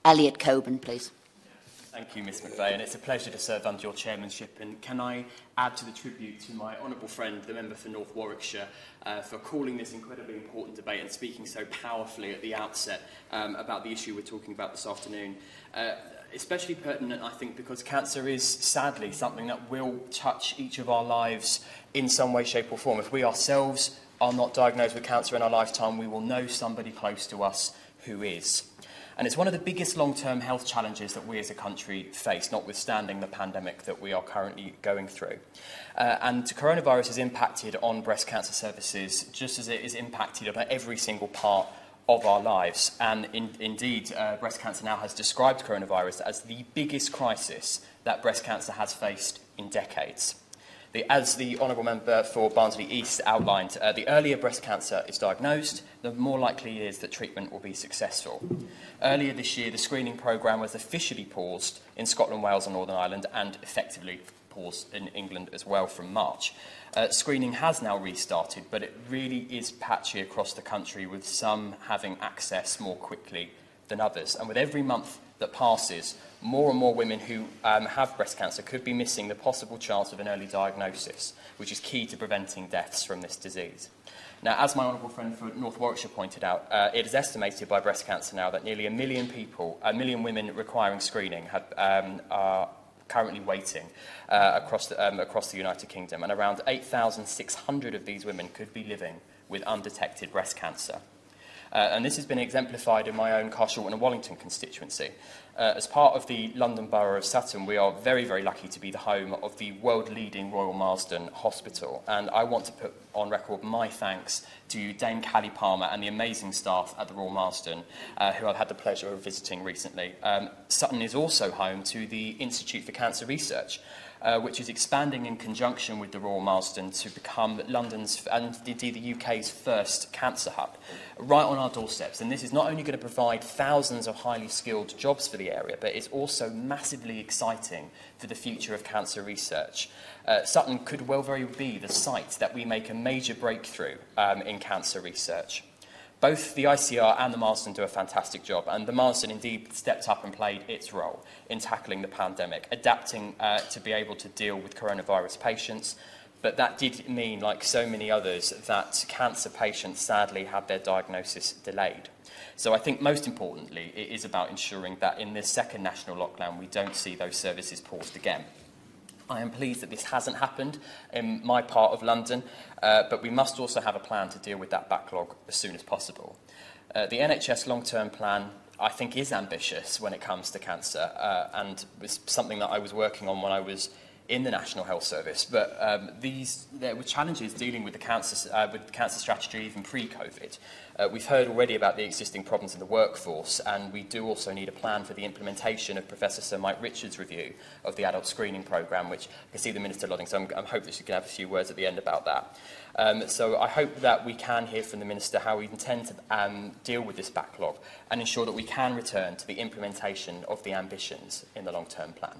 Elliot Colburn, please. Thank you, Ms McVeigh, and it's a pleasure to serve under your chairmanship. And can I add to the tribute to my honourable friend, the member for North Warwickshire, for calling this incredibly important debate and speaking so powerfully at the outset about the issue we're talking about this afternoon. Especially pertinent, I think, because cancer is, sadly, something that will touch each of our lives in some way, shape or form. If we ourselves are not diagnosed with cancer in our lifetime, we will know somebody close to us who is. And it's one of the biggest long-term health challenges that we as a country face, notwithstanding the pandemic that we are currently going through. And coronavirus has impacted on breast cancer services just as it is impacted on every single part of our lives. And indeed, breast cancer now has described coronavirus as the biggest crisis that breast cancer has faced in decades. As the Honourable Member for Barnsley East outlined, the earlier breast cancer is diagnosed, the more likely it is that treatment will be successful. Earlier this year, the screening programme was officially paused in Scotland, Wales and Northern Ireland, and effectively paused in England as well from March. Screening has now restarted, but it really is patchy across the country, with some having access more quickly than others. And with every month that passes, more and more women who have breast cancer could be missing the possible chance of an early diagnosis, which is key to preventing deaths from this disease. Now, as my honourable friend for North Warwickshire pointed out, it is estimated by breast cancer now that nearly 1 million women requiring screening are currently waiting across the United Kingdom, and around 8,600 of these women could be living with undetected breast cancer. And this has been exemplified in my own Carshalton and Wallington constituency. As part of the London Borough of Sutton, we are very, very lucky to be the home of the world-leading Royal Marsden Hospital. And I want to put on record my thanks to Dame Callie Palmer and the amazing staff at the Royal Marsden, who I've had the pleasure of visiting recently. Sutton is also home to the Institute for Cancer Research, which is expanding in conjunction with the Royal Marsden to become London's, and indeed the UK's, first cancer hub, right on our doorsteps. And this is not only going to provide thousands of highly skilled jobs for the area, but it's also massively exciting for the future of cancer research. Sutton could well very be the site that we make a major breakthrough in cancer research. Both the ICR and the Marsden do a fantastic job, and the Marsden indeed stepped up and played its role in tackling the pandemic, adapting to be able to deal with coronavirus patients. But that did mean, like so many others, that cancer patients sadly had their diagnosis delayed. So I think most importantly, it is about ensuring that in this second national lockdown, we don't see those services paused again. I am pleased that this hasn't happened in my part of London, but we must also have a plan to deal with that backlog as soon as possible. The NHS long-term plan, I think, is ambitious when it comes to cancer, and was something that I was working on when I was in the National Health Service. But there were challenges dealing with the cancer strategy even pre-COVID. We've heard already about the existing problems in the workforce, and we do also need a plan for the implementation of Professor Sir Mike Richards' review of the adult screening programme, which I can see the Minister nodding, so I'm hoping she can have a few words at the end about that. So I hope that we can hear from the Minister how we intend to deal with this backlog and ensure that we can return to the implementation of the ambitions in the long-term plan.